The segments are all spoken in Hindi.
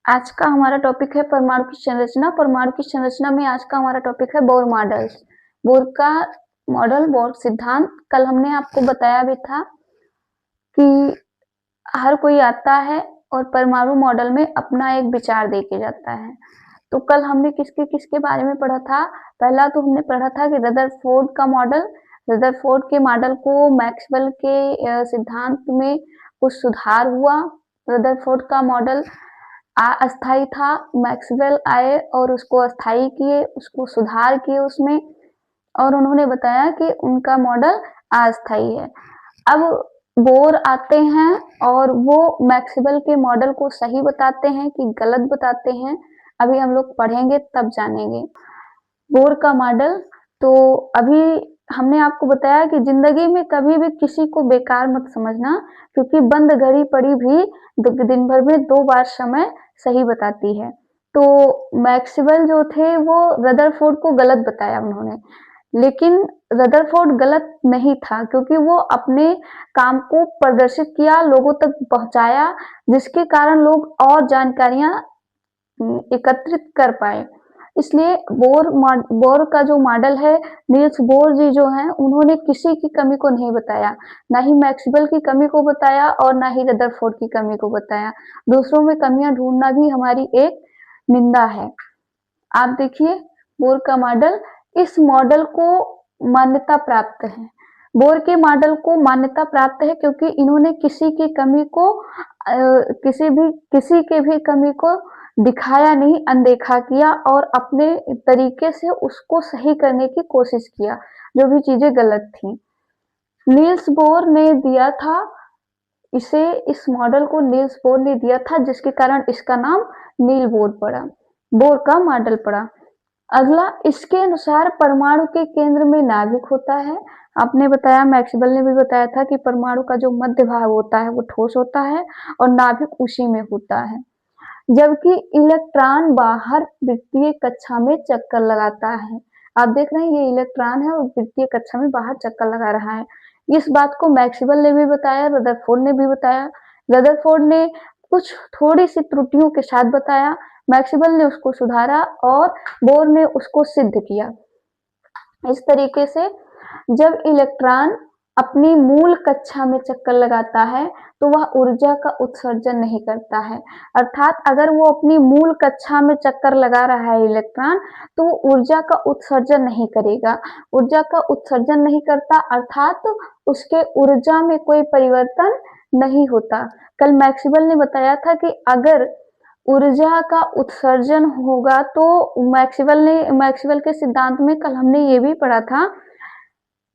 आज का हमारा टॉपिक है परमाणु की संरचना। परमाणु की संरचना में आज का हमारा टॉपिक है बोर मॉडल्स। बोर का मॉडल, बोर सिद्धांत। कल हमने आपको बताया भी था कि हर कोई आता है और परमाणु मॉडल में अपना एक विचार दे के जाता है। तो कल हमने किसके किसके बारे में पढ़ा था? पहला तो हमने पढ़ा था कि रदरफोर्ड का मॉडल। रदरफोर्ड के मॉडल को मैक्सवेल के सिद्धांत में कुछ सुधार हुआ। रदरफोर्ड का मॉडल अस्थाई था, मैक्सवेल आए और उसको अस्थाई किए, उसको सुधार किए उसमें, और उन्होंने बताया कि उनका मॉडल अस्थाई है। अब बोर आते हैं और वो मैक्सवेल के मॉडल को सही बताते हैं कि गलत बताते हैं, अभी हम लोग पढ़ेंगे तब जानेंगे। बोर का मॉडल, तो अभी हमने आपको बताया कि जिंदगी में कभी भी किसी को बेकार मत समझना, क्योंकि बंद घड़ी पड़ी भी दिन भर में 2 बार समय सही बताती है। तो मैक्सवेल जो थे वो रदरफोर्ड को गलत बताया उन्होंने, लेकिन रदरफोर्ड गलत नहीं था, क्योंकि वो अपने काम को प्रदर्शित किया, लोगों तक पहुंचाया, जिसके कारण लोग और जानकारियां एकत्रित कर पाए। इसलिए बोर का जो मॉडल है, नील्स बोर जी जो हैं, उन्होंने किसी की कमी को नहीं बताया, ना ही मैक्सवेल की कमी को बताया और ना ही रदरफोर्ड की कमी को बताया। दूसरों में कमियां ढूंढना भी हमारी एक निंदा है। आप देखिए बोर का मॉडल, इस मॉडल को मान्यता प्राप्त है। बोर के मॉडल को मान्यता प्राप्त है क्योंकि इन्होंने किसी की कमी को किसी के भी कमी को दिखाया नहीं, अनदेखा किया और अपने तरीके से उसको सही करने की कोशिश किया, जो भी चीजें गलत थी। नील्स बोर ने दिया था इसे, इस मॉडल को नील्स बोर ने दिया था, जिसके कारण इसका नाम नील बोर पड़ा, बोर का मॉडल पड़ा। अगला, इसके अनुसार परमाणु के केंद्र में नाभिक होता है। आपने बताया, मैक्सवेल ने भी बताया था कि परमाणु का जो मध्य भाग होता है वो ठोस होता है और नाभिक उसी में होता है, जबकि इलेक्ट्रॉन बाहर वृत्तीय कक्षा में चक्कर लगाता है। आप देख रहे हैं ये इलेक्ट्रॉन है और वृत्तीय कक्षा में बाहर चक्कर लगा रहा है। इस बात को मैक्सवेल ने भी बताया, रदरफोर्ड ने भी बताया। रदरफोर्ड ने कुछ थोड़ी सी त्रुटियों के साथ बताया, मैक्सवेल ने उसको सुधारा और बोर ने उसको सिद्ध किया। इस तरीके से जब इलेक्ट्रॉन अपनी मूल कक्षा में चक्कर लगाता है तो वह ऊर्जा का उत्सर्जन नहीं करता है। अर्थात अगर वो अपनी मूल कक्षा में चक्कर लगा रहा है इलेक्ट्रॉन, तो वो ऊर्जा का उत्सर्जन नहीं करेगा। ऊर्जा का उत्सर्जन नहीं करता अर्थात उसके ऊर्जा में कोई परिवर्तन नहीं होता। कल मैक्सवेल ने बताया था कि अगर ऊर्जा का उत्सर्जन होगा तो मैक्सवेल के सिद्धांत में कल हमने ये भी पढ़ा था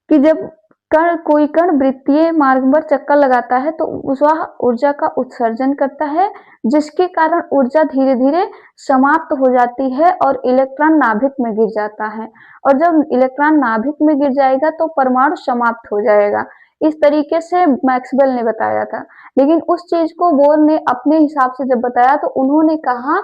कि जब कोई कण वृत्तीय मार्ग पर चक्कर लगाता है तो वह ऊर्जा का उत्सर्जन करता है, जिसके कारण ऊर्जा धीरे धीरे समाप्त हो जाती है और इलेक्ट्रॉन नाभिक में गिर जाता है, और जब इलेक्ट्रॉन नाभिक में गिर जाएगा तो परमाणु समाप्त हो जाएगा। इस तरीके से मैक्सवेल ने बताया था, लेकिन उस चीज को बोर ने अपने हिसाब से जब बताया तो उन्होंने कहा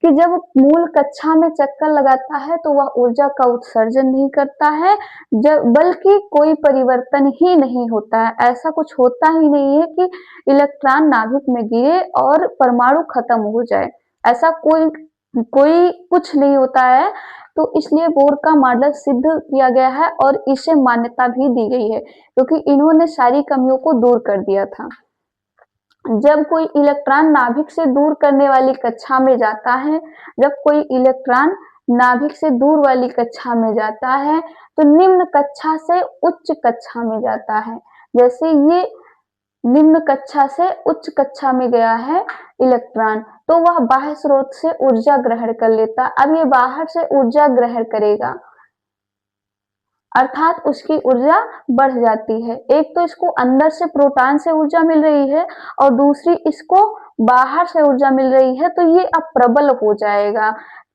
कि जब मूल कक्षा में चक्कर लगाता है तो वह ऊर्जा का उत्सर्जन नहीं करता है, जब बल्कि कोई परिवर्तन ही नहीं होता है। ऐसा कुछ होता ही नहीं है कि इलेक्ट्रॉन नाभिक में गिरे और परमाणु खत्म हो जाए, ऐसा कोई कोई कुछ नहीं होता है। तो इसलिए बोर का मॉडल सिद्ध किया गया है और इसे मान्यता भी दी गई है, क्योंकि इन्होंने सारी कमियों को दूर कर दिया था। जब कोई इलेक्ट्रॉन नाभिक से दूर करने वाली कक्षा में जाता है, जब कोई इलेक्ट्रॉन नाभिक से दूर वाली कक्षा में जाता है तो निम्न कक्षा से उच्च कक्षा में जाता है। जैसे ये निम्न कक्षा से उच्च कक्षा में गया है इलेक्ट्रॉन, तो वह बाह्य स्रोत से ऊर्जा ग्रहण कर लेता। अब ये बाहर से ऊर्जा ग्रहण करेगा अर्थात उसकी ऊर्जा बढ़ जाती है। एक तो इसको अंदर से प्रोटॉन से ऊर्जा मिल रही है और दूसरी इसको बाहर से ऊर्जा मिल रही है, तो ये अब प्रबल हो जाएगा।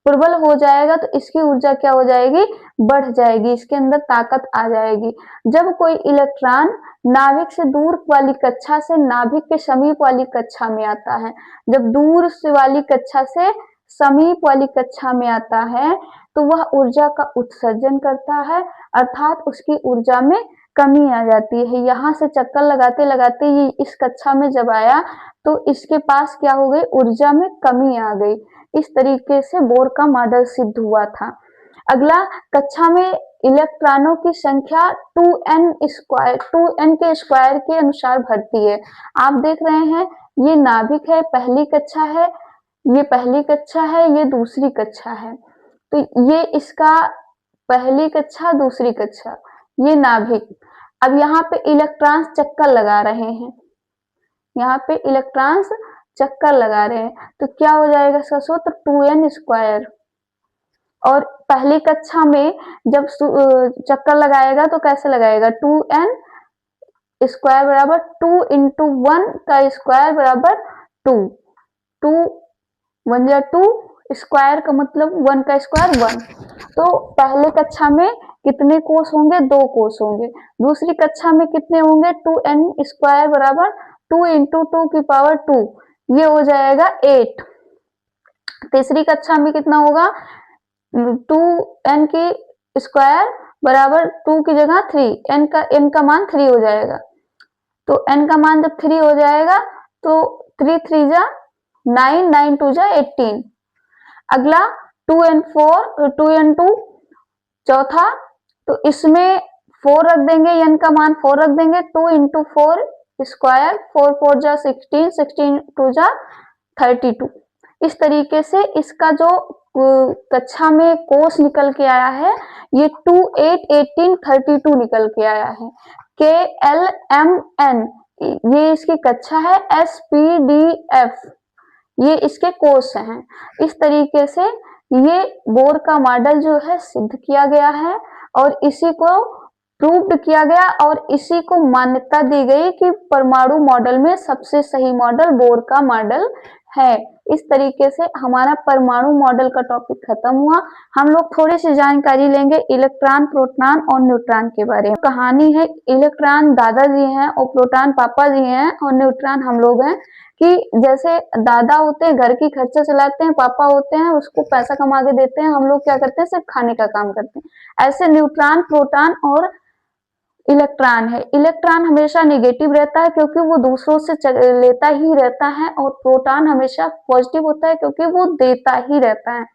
प्रबल हो जाएगा तो इसकी ऊर्जा क्या हो जाएगी? बढ़ जाएगी, इसके अंदर ताकत आ जाएगी। जब कोई इलेक्ट्रॉन नाभिक से दूर वाली कक्षा से नाभिक के समीप वाली कक्षा में आता है, जब दूर से वाली कक्षा से समीप वाली कक्षा में आता है तो वह ऊर्जा का उत्सर्जन करता है, अर्थात उसकी ऊर्जा में कमी आ जाती है। यहाँ से चक्कर लगाते लगाते ये इस कक्षा में जब आया तो इसके पास क्या हो गई, ऊर्जा में कमी आ गई। इस तरीके से बोर का मॉडल सिद्ध हुआ था। अगला, कक्षा में इलेक्ट्रॉनों की संख्या 2n स्क्वायर 2n के स्क्वायर के अनुसार बढ़ती है। आप देख रहे हैं ये नाभिक है, पहली कक्षा है, ये पहली कक्षा है, ये दूसरी कक्षा है। तो ये इसका पहली कक्षा दूसरी कक्षा, ये नाभिक। अब यहाँ पे इलेक्ट्रॉन्स चक्कर लगा रहे हैं, यहाँ पे इलेक्ट्रॉन्स चक्कर लगा रहे हैं, तो क्या हो जाएगा इसका सूत्र 2n स्क्वायर। और पहली कक्षा में जब चक्कर लगाएगा तो कैसे लगाएगा, 2n स्क्वायर बराबर 2 इंटू 1 का स्क्वायर बराबर 2, 2 1 या 2 स्क्वायर का मतलब 1 का स्क्वायर 1। तो पहले कक्षा में कितने कोस होंगे, 2 कोस होंगे। दूसरी कक्षा में कितने होंगे, 2n स्क्वायर बराबर 2 इंटू 2 की पावर 2, ये हो जाएगा 8। तीसरी कक्षा में कितना होगा, 2n की स्क्वायर बराबर 2 की जगह 3, n का मान 3 हो जाएगा। तो n का मान जब 3 हो जाएगा तो 3 3 जा 9, 9 2 जा 18। अगला 2n4 2n2 चौथा, तो इसमें 4 रख देंगे, n का मान 4 रख देंगे, 2 इंटू 4 स्क्वायर, 4 4 जा 16, 16 2 जा 32। इस तरीके से इसका जो कक्षा में कोस निकल के आया है ये 2 8 18 32 निकल के आया है। KLMN ये इसकी कक्षा है, SPDF ये इसके कोस हैं। इस तरीके से ये बोर का मॉडल जो है सिद्ध किया गया है और इसी को प्रूव्ड किया गया और इसी को मान्यता दी गई कि परमाणु मॉडल में सबसे सही मॉडल बोर का मॉडल है। इस तरीके से हमारा परमाणु मॉडल का टॉपिक खत्म हुआ। हम लोग थोड़ी सी जानकारी लेंगे इलेक्ट्रॉन, प्रोटॉन और न्यूट्रॉन के बारे में। कहानी है, इलेक्ट्रॉन दादाजी हैं और प्रोटॉन पापा जी हैं और न्यूट्रॉन हम लोग हैं। कि जैसे दादा होते हैं घर की खर्चा चलाते हैं, पापा होते हैं उसको पैसा कमा के देते हैं, हम लोग क्या करते हैं सिर्फ खाने का काम करते हैं। ऐसे न्यूट्रॉन, प्रोटॉन और इलेक्ट्रॉन है। इलेक्ट्रॉन हमेशा नेगेटिव रहता है क्योंकि वो दूसरों से लेता ही रहता है और प्रोटॉन हमेशा पॉजिटिव होता है क्योंकि वो देता ही रहता है।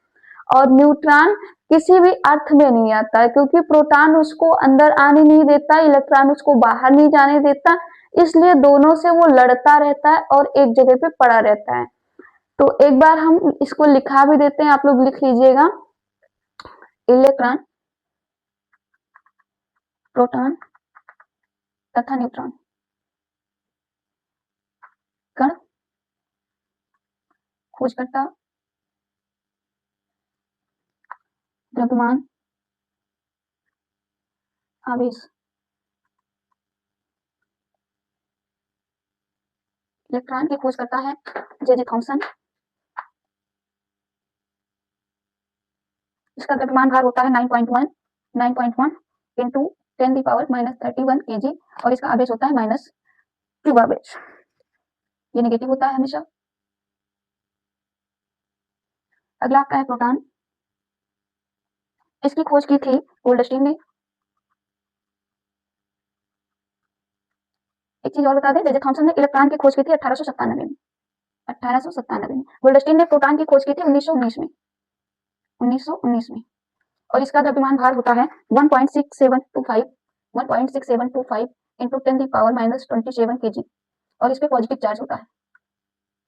और न्यूट्रॉन किसी भी अर्थ में नहीं आता है क्योंकि प्रोटॉन उसको अंदर आने नहीं देता, इलेक्ट्रॉन उसको बाहर नहीं जाने देता, इसलिए दोनों से वो लड़ता रहता है और एक जगह पे पड़ा रहता है। तो एक बार हम इसको लिखा भी देते हैं, आप लोग लिख लीजिएगा, इलेक्ट्रॉन, प्रोटॉन तथा न्यूट्रॉन कण खोजकर्ता, द्रव्यमान, आवेश। इलेक्ट्रॉन की खोज करता है जे थॉमसन। इसका द्रव्यमान भार होता है 9.1 इंटू 10⁻³ kg और इसका आवेश होता है -2 आवेश। ये नेगेटिव होता है हमेशा। अगला आपका है प्रोटॉन। इसकी खोज की थी गोल्डस्टीन ने। एक चीज और बता दें, जे थॉमसन ने इलेक्ट्रॉन की खोज की थी 1897 में। 1897 में। गोल्डस्टीन ने प्रोटॉन की खोज की थी 1919 में। 1919 में। और इसका द्रव्यमान भार होता है 1.6725 इंटू 10⁻⁻27 kg और इस पे पॉजिटिव चार्ज होता है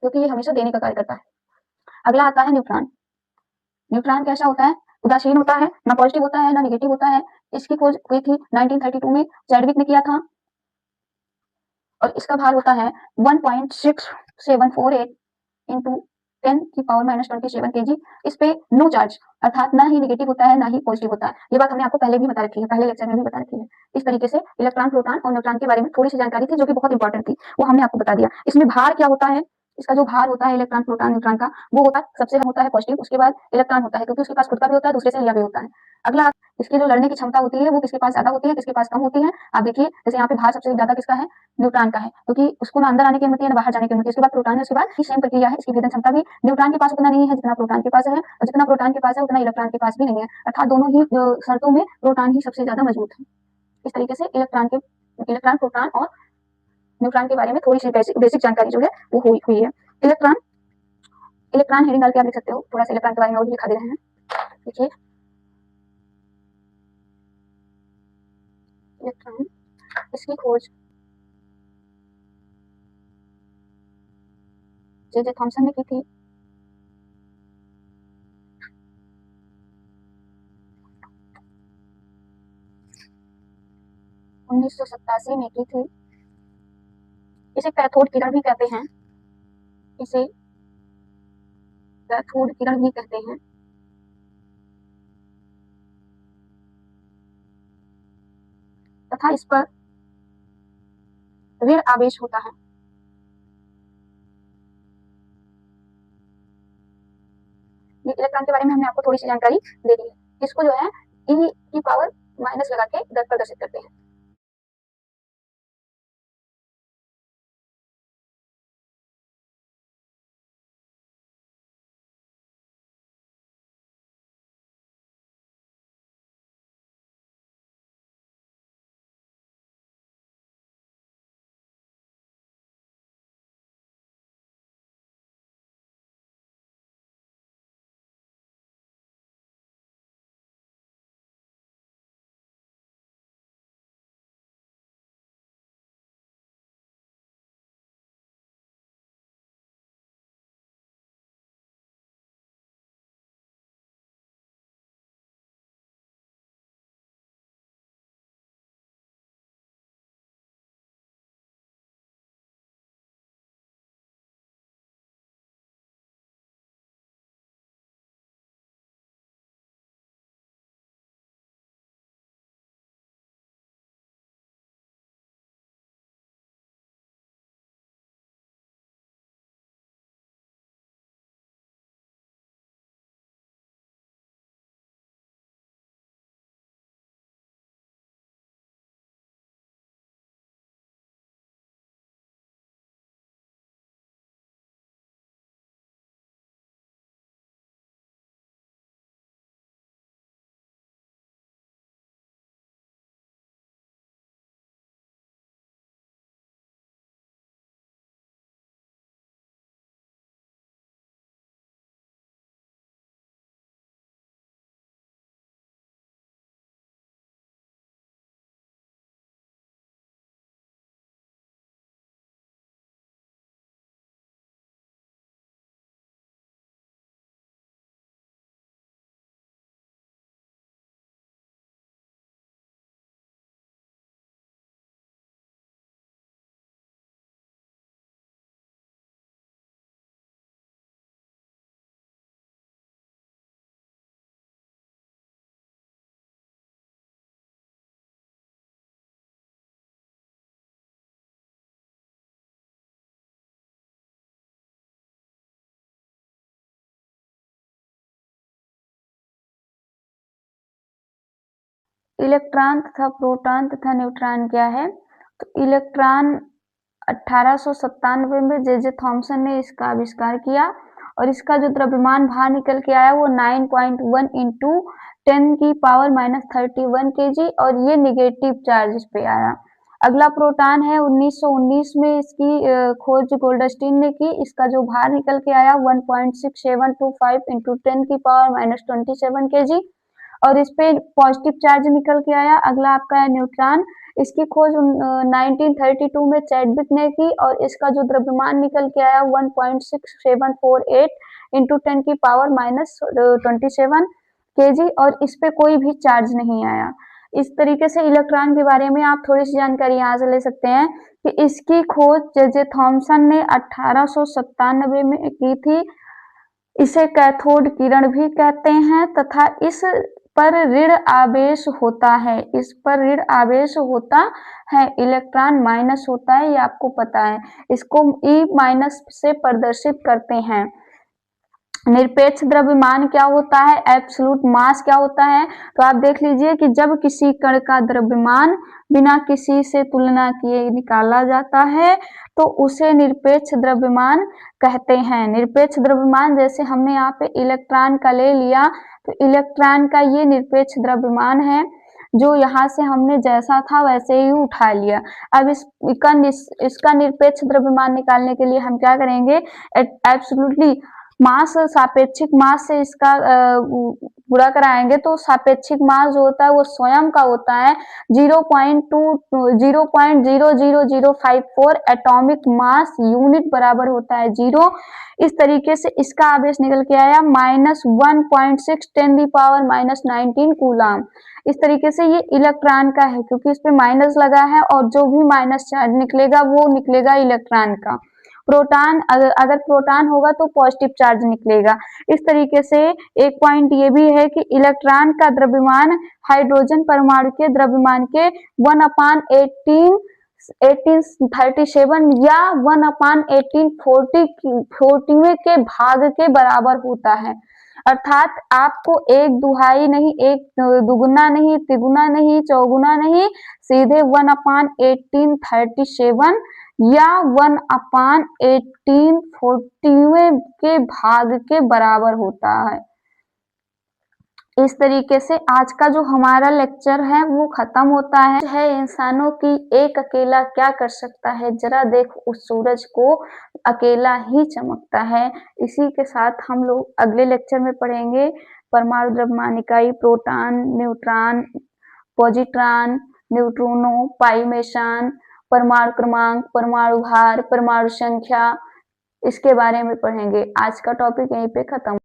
क्योंकि ये हमेशा देने का कार्य करता है। अगला आता है न्यूट्रॉन। न्यूट्रॉन कैसा होता है, उदासीन होता है, ना पॉजिटिव होता है ना नेगेटिव होता है। इसकी खोज हुई थी 1932 में, चैडविक ने किया था और इसका भार होता है 1.6748 इंटू 10⁻⁻27 kg। इस पे नो चार्ज, अर्थात ना ही नेगेटिव होता है ना ही पॉजिटिव होता है। ये बात हमने आपको पहले भी बता रखी है, पहले लेक्चर में भी बता रखी है। इस तरीके से इलेक्ट्रॉन, प्रोटॉन और न्यूट्रॉन के बारे में थोड़ी सी जानकारी थी जो कि बहुत इंपॉर्टेंट थी, वो हमने आपको बता दिया। इसमें भार क्या होता है, इसका जो भार होता है इलेक्ट्रॉन, प्रोटॉन, न्यूट्रॉन का, वो होता है सबसे होता है पॉजिटिव, उसके बाद इलेक्ट्रॉन होता है क्योंकि उसके पास खुद का भी होता है, दूसरे से लिया भी होता है। अगला, इसकी जो लड़ने की क्षमता होती है वो किसके पास ज्यादा होती है, किसके पास कम होती है। आप देखिए जैसे यहाँ पे भार सबसे ज्यादा किसका है, न्यूट्रॉन का है, क्योंकि उसको ना अंदर आने की अनुमति है ना बाहर जाने की अनुमति। उसके बाद प्रोटॉन है, उसके बाद सेम प्रक्रिया है, इसकी भेदन क्षमता भी न्यूट्रॉन के पास उतना नहीं है जितना प्रोटॉन के पास है और जितना प्रोटॉन के पास है उतना इलेक्ट्रॉन के पास भी नहीं है। अर्थात दोनों ही शर्तों में प्रोटॉन ही सबसे ज्यादा मजबूत है। इस तरीके से इलेक्ट्रॉन, प्रोटॉन और न्यूट्रॉन के बारे में थोड़ी सी बेसिक जानकारी जो है वो हुई है। इलेक्ट्रॉन हेडिंग डाल के आप लिख सकते हो, थोड़ा सा इलेक्ट्रॉन के बारे में और भी दिखा दे रहे हैं। देखिए इलेक्ट्रॉन, इसकी खोज जे थॉमसन ने की थी। उन्नीस में की थी। इसे कैथोड किरण भी कहते हैं, इसे कैथोड किरण भी कहते हैं। तथा इस पर ऋण आवेश होता है। ये इलेक्ट्रॉन के बारे में हमने आपको थोड़ी सी जानकारी दे दी है। इसको जो है ई की पावर माइनस लगा के प्रदर्शित करते हैं। इलेक्ट्रॉन तथा प्रोटॉन तथा न्यूट्रॉन क्या है? तो इलेक्ट्रॉन 1897 में जे थॉमसन ने इसका आविष्कार किया और इसका जो द्रव्यमान बाहर निकल के आया वो 9.1 इंटू 10 की पावर -31 kg और ये निगेटिव चार्ज इस पे आया। अगला प्रोटॉन है, 1919 में इसकी खोज गोल्डस्टीन ने की। इसका जो बाहर निकल के आया 1.6725 इंटू 10 की पावर -27 kg और इस पे पॉजिटिव चार्ज निकल के आया। अगला आपका है न्यूट्रॉन, इसकी खोज 1932 में चैडविक ने की और इसका जो द्रव्यमान निकल के आया 1.6748 इंटू 10 की पावर -27 kg और इस पे कोई भी चार्ज नहीं आया। इस तरीके से इलेक्ट्रॉन के बारे में आप थोड़ी सी जानकारी यहाँ से ले सकते हैं कि इसकी खोज जे थॉमसन ने 1897 में की थी। इसे कैथोड किरण भी कहते हैं तथा इस पर ऋण आवेश होता है, इस पर ऋण आवेश होता है, इलेक्ट्रॉन माइनस होता है, ये आपको पता है। इसको ई माइनस से प्रदर्शित करते हैं। निरपेक्ष द्रव्यमान क्या होता है, एब्सोल्यूट मास क्या होता है? तो आप देख लीजिए कि जब किसी कण का द्रव्यमान बिना किसी से तुलना किए निकाला जाता है तो उसे निरपेक्ष द्रव्यमान कहते हैं। निरपेक्ष द्रव्यमान जैसे हमने यहाँ पे इलेक्ट्रॉन का ले लिया तो इलेक्ट्रॉन का ये निरपेक्ष द्रव्यमान है। जो यहाँ से हमने जैसा था वैसे ही उठा लिया। अब इसका निरपेक्ष द्रव्यमान निकालने के लिए हम क्या करेंगे, एब्सोल्युटली मास, सापेक्षिक मास से इसका पूरा कराएंगे। तो सापेक्षिक मास जो होता है वो स्वयं का होता है 0.000054 एटॉमिक मास यूनिट बराबर होता है 0। इस तरीके से इसका आवेश निकल के आया -1.6 × 10⁻⁻19 कूलाम। इस तरीके से ये इलेक्ट्रॉन का है, क्योंकि इस पे माइनस लगा है और जो भी माइनस चार्ज निकलेगा वो निकलेगा इलेक्ट्रॉन का। प्रोटॉन, अगर प्रोटॉन होगा तो पॉजिटिव चार्ज निकलेगा। इस तरीके से एक पॉइंट ये भी है कि इलेक्ट्रॉन का द्रव्यमान हाइड्रोजन परमाणु के द्रव्यमान के 1/1837 या 1/1840 के भाग के बराबर होता है। अर्थात आपको एक दुहाई नहीं, एक दुगुना नहीं, तिगुना नहीं, चौगुना नहीं, सीधे 1/1837 या 1/1840 के भाग के बराबर होता है। इस तरीके से आज का जो हमारा लेक्चर है वो खत्म होता है। इंसानों की एक अकेला क्या कर सकता है, जरा देख उस सूरज को, अकेला ही चमकता है। इसी के साथ हम लोग अगले लेक्चर में पढ़ेंगे परमाणु द्रव्यमान इकाई, प्रोटॉन, न्यूट्रॉन, पॉजिट्रॉन, न्यूट्रिनो, पाई मेसन, परमाणु क्रमांक, परमाणु भार, परमाणु संख्या, इसके बारे में पढ़ेंगे। आज का टॉपिक यहीं पे खत्म।